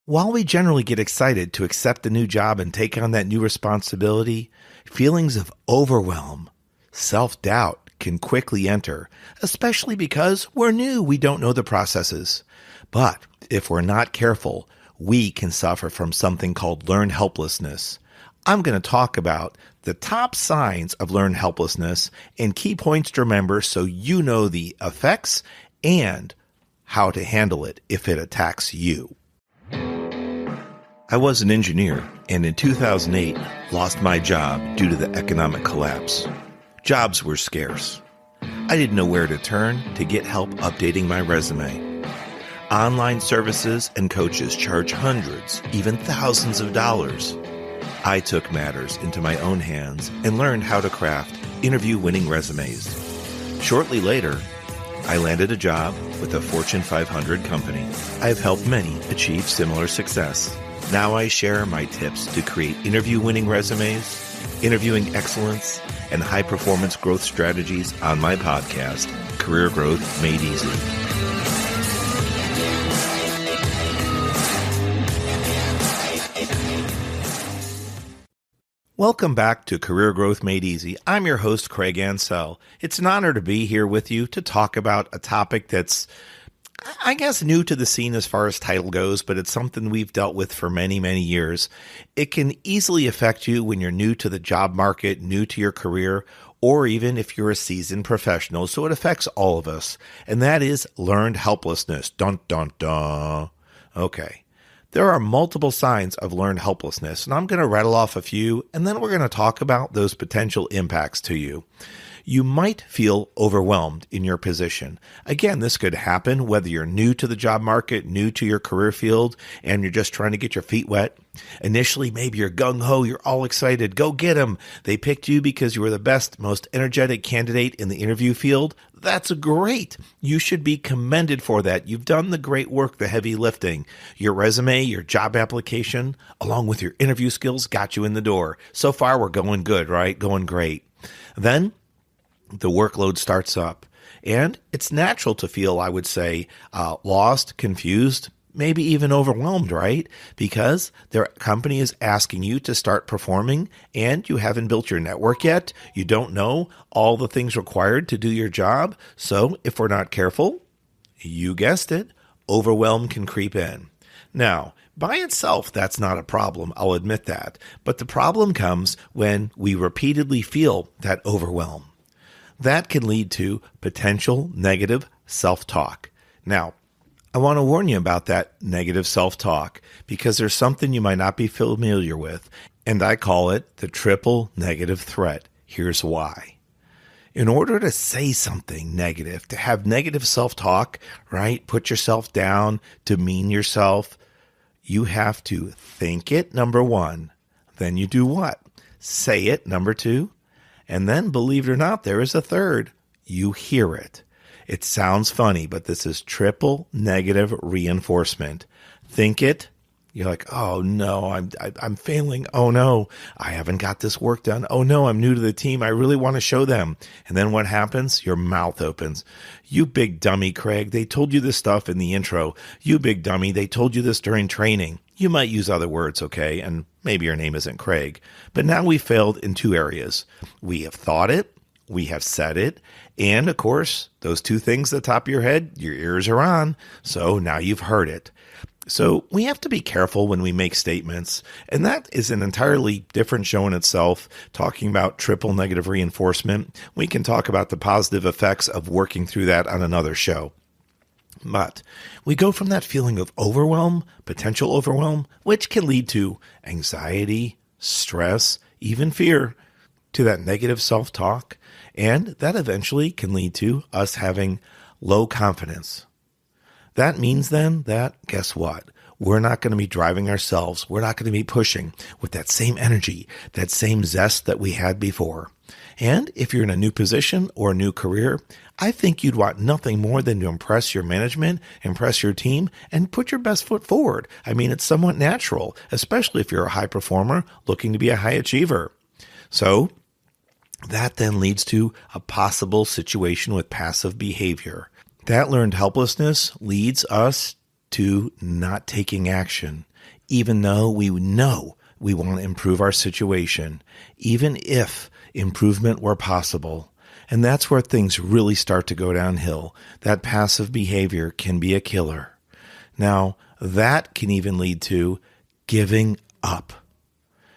While we generally get excited to accept a new job and take on that new responsibility, feelings of overwhelm, self-doubt can quickly enter, especially because we're new, we don't know the processes. But if we're not careful, we can suffer from something called learned helplessness. I'm going to talk about the top signs of learned helplessness and key points to remember so you know the effects and how to handle it if it attacks you. I was an engineer and in 2008 lost my job due to the economic collapse. Jobs were scarce. I didn't know where to turn to get help updating my resume. Online services and coaches charge hundreds, even thousands of dollars. I took matters into my own hands and learned how to craft interview-winning resumes. Shortly later, I landed a job with a Fortune 500 company. I have helped many achieve similar success. Now I share my tips to create interview-winning resumes, interviewing excellence, and high-performance growth strategies on my podcast, Career Growth Made Easy. Welcome back to Career Growth Made Easy. I'm your host, Craig Ansell. It's an honor to be here with you to talk about a topic that's, I guess, new to the scene as far as title goes, but it's something we've dealt with for many, many years. It can easily affect you when you're new to the job market, new to your career, or even if you're a seasoned professional. So it affects all of us, and that is learned helplessness. Dun, dun, dun. Okay. There are multiple signs of learned helplessness, and I'm going to rattle off a few, and then we're going to talk about those potential impacts to you. You might feel overwhelmed in your position. Again, this could happen whether you're new to the job market, new to your career field, and you're just trying to get your feet wet. Initially, maybe you're gung-ho, you're all excited, go get them. They picked you because you were the best, most energetic candidate in the interview field. That's great. You should be commended for that. You've done the great work, the heavy lifting. Your resume, your job application, along with your interview skills, got you in the door. So far, we're going good, right? Going great. Then the workload starts up, and it's natural to feel, I would say, lost, confused, maybe even overwhelmed, right? Because their company is asking you to start performing, and you haven't built your network yet. You don't know all the things required to do your job. So if we're not careful, you guessed it, overwhelm can creep in. Now, by itself, that's not a problem. I'll admit that. But the problem comes when we repeatedly feel that overwhelm. That can lead to potential negative self-talk. Now, I want to warn you about that negative self-talk because there's something you might not be familiar with, and I call it the triple negative threat. Here's why. In order to say something negative, to have negative self-talk, right, put yourself down, demean yourself, you have to think it, number one. Then you do what? Say it, number two. And then, believe it or not, there is a third. You hear it. It sounds funny, but this is triple negative reinforcement. Think it. You're like, oh no, I'm failing. Oh no, I haven't got this work done. Oh no, I'm new to the team. I really want to show them. And then what happens? Your mouth opens. You big dummy, Craig. They told you this stuff in the intro. You big dummy. They told you this during training. You might use other words, okay? And maybe your name isn't Craig. But now we failed in two areas. We have thought it. We have said it. And of course, those two things at the top of your head, your ears are on. So now you've heard it. So we have to be careful when we make statements. And that is an entirely different show in itself, talking about triple negative reinforcement. We can talk about the positive effects of working through that on another show. But we go from that feeling of overwhelm, potential overwhelm, which can lead to anxiety, stress, even fear, to that negative self-talk. And that eventually can lead to us having low confidence. That means then that, guess what? We're not going to be driving ourselves. We're not going to be pushing with that same energy, that same zest that we had before. And if you're in a new position or a new career, I think you'd want nothing more than to impress your management, impress your team, and put your best foot forward. I mean, it's somewhat natural, especially if you're a high performer looking to be a high achiever. So that then leads to a possible situation with passive behavior. That learned helplessness leads us to not taking action, even though we know we want to improve our situation, even if improvement were possible. And that's where things really start to go downhill. That passive behavior can be a killer. Now, that can even lead to giving up.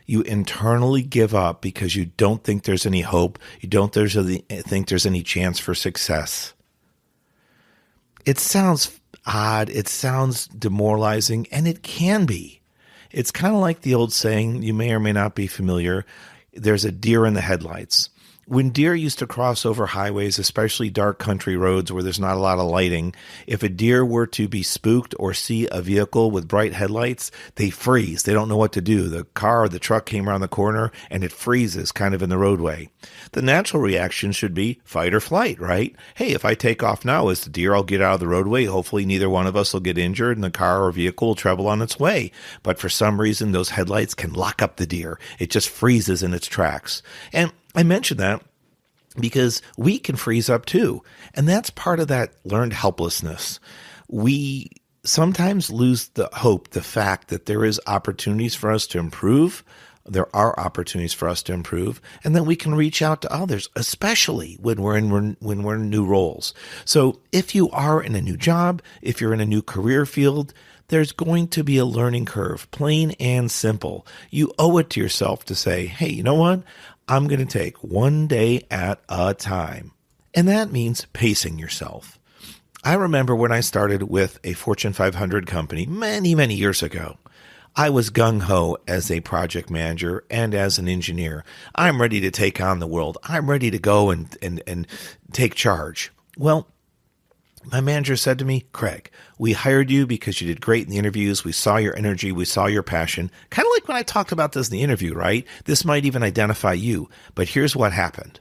You internally give up because you don't think there's any hope. You don't think there's any chance for success. It sounds odd. It sounds demoralizing, and it can be. It's kind of like the old saying, you may or may not be familiar, there's a deer in the headlights. When deer used to cross over highways, especially dark country roads where there's not a lot of lighting, if a deer were to be spooked or see a vehicle with bright headlights, they freeze. They don't know what to do. The car or the truck came around the corner and it freezes kind of in the roadway. The natural reaction should be fight or flight, right? Hey, if I take off now as the deer, I'll get out of the roadway. Hopefully neither one of us will get injured and the car or vehicle will travel on its way. But for some reason, those headlights can lock up the deer. It just freezes in its tracks. And I mention that because we can freeze up too. And that's part of that learned helplessness. We sometimes lose the hope, the fact that there is opportunities for us to improve. There are opportunities for us to improve, and then we can reach out to others, especially when we're in new roles. So if you are in a new job, if you're in a new career field, there's going to be a learning curve, plain and simple. You owe it to yourself to say, hey, you know what? I'm going to take one day at a time. And that means pacing yourself. I remember when I started with a Fortune 500 company many, many years ago. I was gung-ho as a project manager and as an engineer. I'm ready to take on the world. I'm ready to go and take charge. Well, my manager said to me, Craig, we hired you because you did great in the interviews. We saw your energy. We saw your passion. Kind of like when I talked about this in the interview, right? This might even identify you. But here's what happened.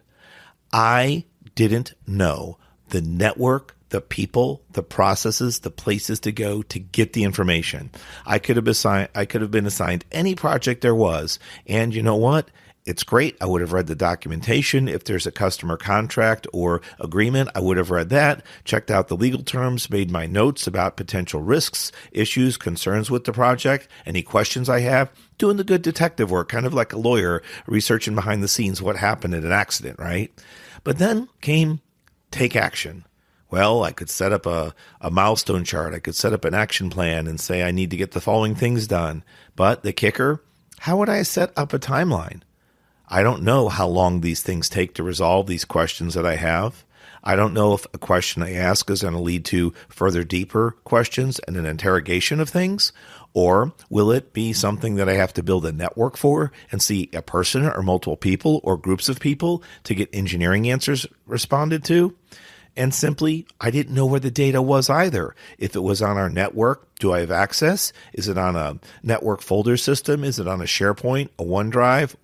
I didn't know the network, the people, the processes, the places to go to get the information. I could have been assigned any project there was. And you know what? It's great. I would have read the documentation. If there's a customer contract or agreement, I would have read that, checked out the legal terms, made my notes about potential risks, issues, concerns with the project, any questions I have, doing the good detective work, kind of like a lawyer, researching behind the scenes what happened in an accident, right? But then came take action. Well, I could set up a milestone chart. I could set up an action plan and say I need to get the following things done. But the kicker, how would I set up a timeline? I don't know how long these things take to resolve these questions that I have. I don't know if a question I ask is going to lead to further deeper questions and an interrogation of things, or will it be something that I have to build a network for and see a person or multiple people or groups of people to get engineering answers responded to? And simply, I didn't know where the data was either. If it was on our network, do I have access? Is it on a network folder system? Is it on a SharePoint, a OneDrive,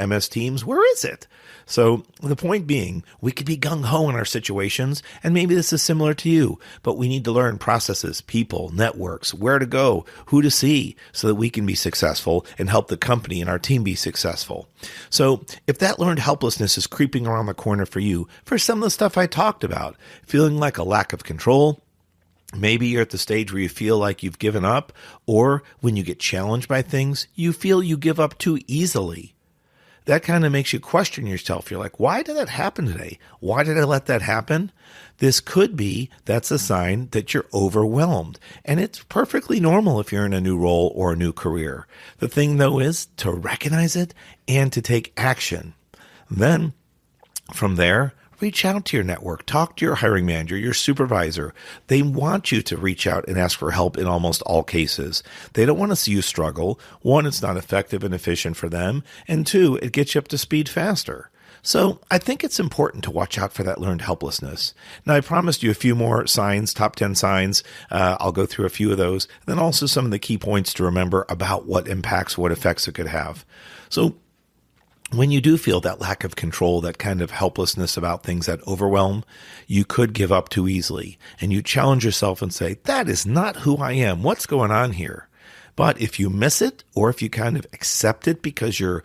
MS Teams? Where is it? So the point being, we could be gung-ho in our situations, and maybe this is similar to you, but we need to learn processes, people, networks, where to go, who to see, so that we can be successful and help the company and our team be successful. So if that learned helplessness is creeping around the corner for you, for some of the stuff I talked about, feeling like a lack of control, maybe you're at the stage where you feel like you've given up, or when you get challenged by things, you feel you give up too easily. That kind of makes you question yourself. You're like, why did that happen today? Why did I let that happen? This could be, that's a sign that you're overwhelmed. And it's perfectly normal if you're in a new role or a new career. The thing, though, is to recognize it and to take action. Then, from there, reach out to your network. Talk to your hiring manager, your supervisor. They want you to reach out and ask for help in almost all cases. They don't want to see you struggle. One, it's not effective and efficient for them. And two, it gets you up to speed faster. So I think it's important to watch out for that learned helplessness. Now, I promised you a few more signs, top 10 signs. I'll go through a few of those. And then also some of the key points to remember about what impacts, what effects it could have. So when you do feel that lack of control, that kind of helplessness about things that overwhelm, you could give up too easily. And you challenge yourself and say, that is not who I am. What's going on here? But if you miss it, or if you kind of accept it because you're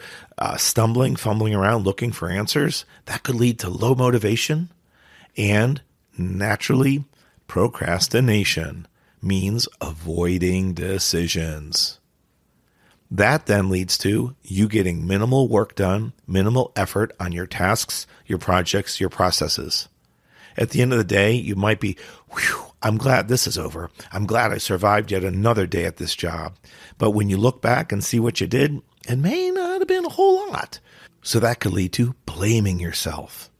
stumbling, fumbling around looking for answers, that could lead to low motivation and naturally procrastination. means avoiding decisions. That then leads to you getting minimal work done, minimal effort on your tasks, your projects, your processes. At the end of the day, you might be, I'm glad this is over. I'm glad I survived yet another day at this job. But when you look back and see what you did, it may not have been a whole lot. So that could lead to blaming yourself.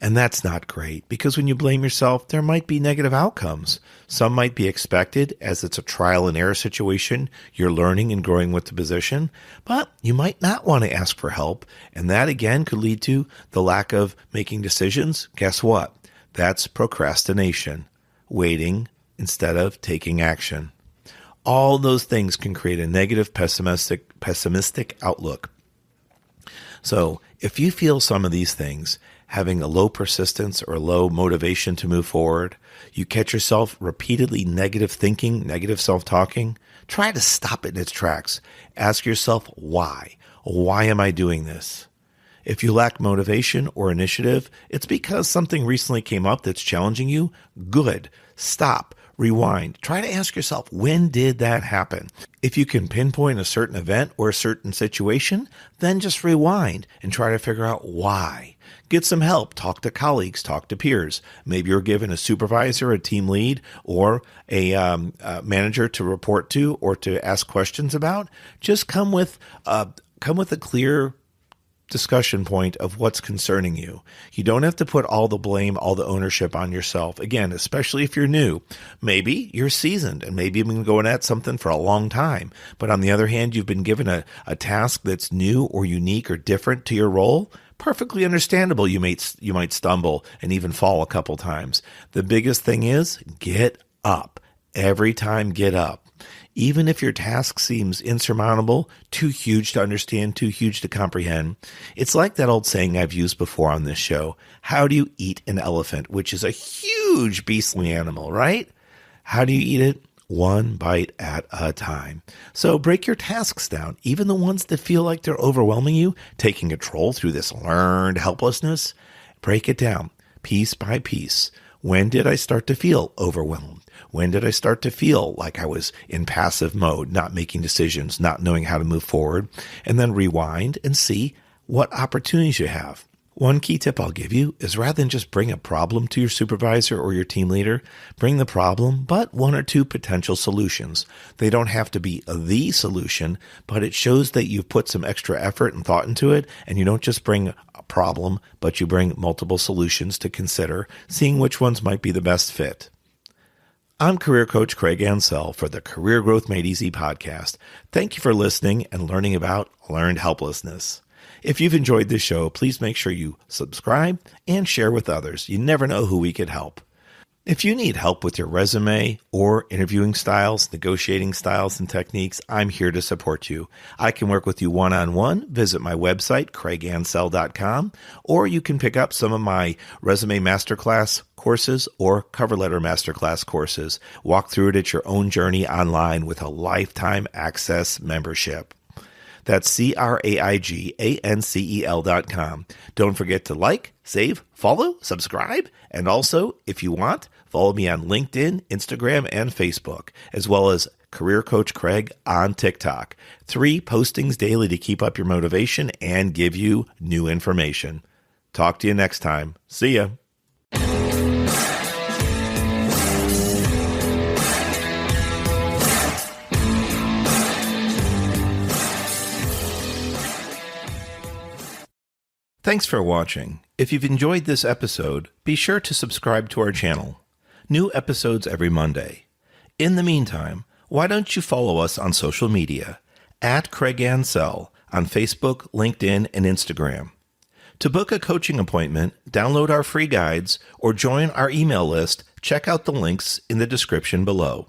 And that's not great, because when you blame yourself, there might be negative outcomes. Some might be expected, as it's a trial and error situation. You're learning and growing with the position, but you might not want to ask for help. And that again could lead to the lack of making decisions. Guess what? That's procrastination, waiting instead of taking action. All those things can create a negative, pessimistic outlook. So if you feel some of these things, having a low persistence or low motivation to move forward, you catch yourself repeatedly negative thinking, negative self-talking, try to stop it in its tracks. Ask yourself, why? Why am I doing this? If you lack motivation or initiative, it's because something recently came up that's challenging you. Good. Stop. Rewind. Try to ask yourself, when did that happen? If you can pinpoint a certain event or a certain situation, then just rewind and try to figure out why. Get some help. Talk to colleagues. Talk to peers. Maybe you're given a supervisor, a team lead, or a manager to report to or to ask questions about. Just come with a clear discussion point of what's concerning you. You don't have to put all the blame, all the ownership on yourself. Again, especially if you're new. Maybe you're seasoned and maybe you've been going at something for a long time. But on the other hand, you've been given a task that's new or unique or different to your role. Perfectly understandable. You might stumble and even fall a couple times. The biggest thing is get up. Every time, get up. Even if your task seems insurmountable, too huge to understand, too huge to comprehend, it's like that old saying I've used before on this show. How do you eat an elephant, which is a huge beastly animal, right? How do you eat it? One bite at a time. So break your tasks down, even the ones that feel like they're overwhelming you, taking control through this learned helplessness. Break it down piece by piece. When did I start to feel overwhelmed? When did I start to feel like I was in passive mode, not making decisions, not knowing how to move forward? And then rewind and see what opportunities you have. One key tip I'll give you is rather than just bring a problem to your supervisor or your team leader, bring the problem, but one or two potential solutions. They don't have to be the solution, but it shows that you've put some extra effort and thought into it, and you don't just bring a problem, but you bring multiple solutions to consider, seeing which ones might be the best fit. I'm career coach Craig Ansell for the Career Growth Made Easy podcast. Thank you for listening and learning about learned helplessness. If you've enjoyed this show, please make sure you subscribe and share with others. You never know who we could help. If you need help with your resume or interviewing styles, negotiating styles and techniques, I'm here to support you. I can work with you one-on-one. Visit my website, craigansell.com, or you can pick up some of my resume masterclass courses or cover letter masterclass courses. Walk through it at your own journey online with a lifetime access membership. That's craigancel.com. Don't forget to like, save, follow, subscribe, and also, if you want, follow me on LinkedIn, Instagram, and Facebook, as well as Career Coach Craig on TikTok. 3 postings daily to keep up your motivation and give you new information. Talk to you next time. See ya. Thanks for watching. If you've enjoyed this episode, be sure to subscribe to our channel. New episodes every Monday. In the meantime, why don't you follow us on social media at Craig Ansell on Facebook, LinkedIn, and Instagram. To book a coaching appointment, download our free guides, or join our email list, check out the links in the description below.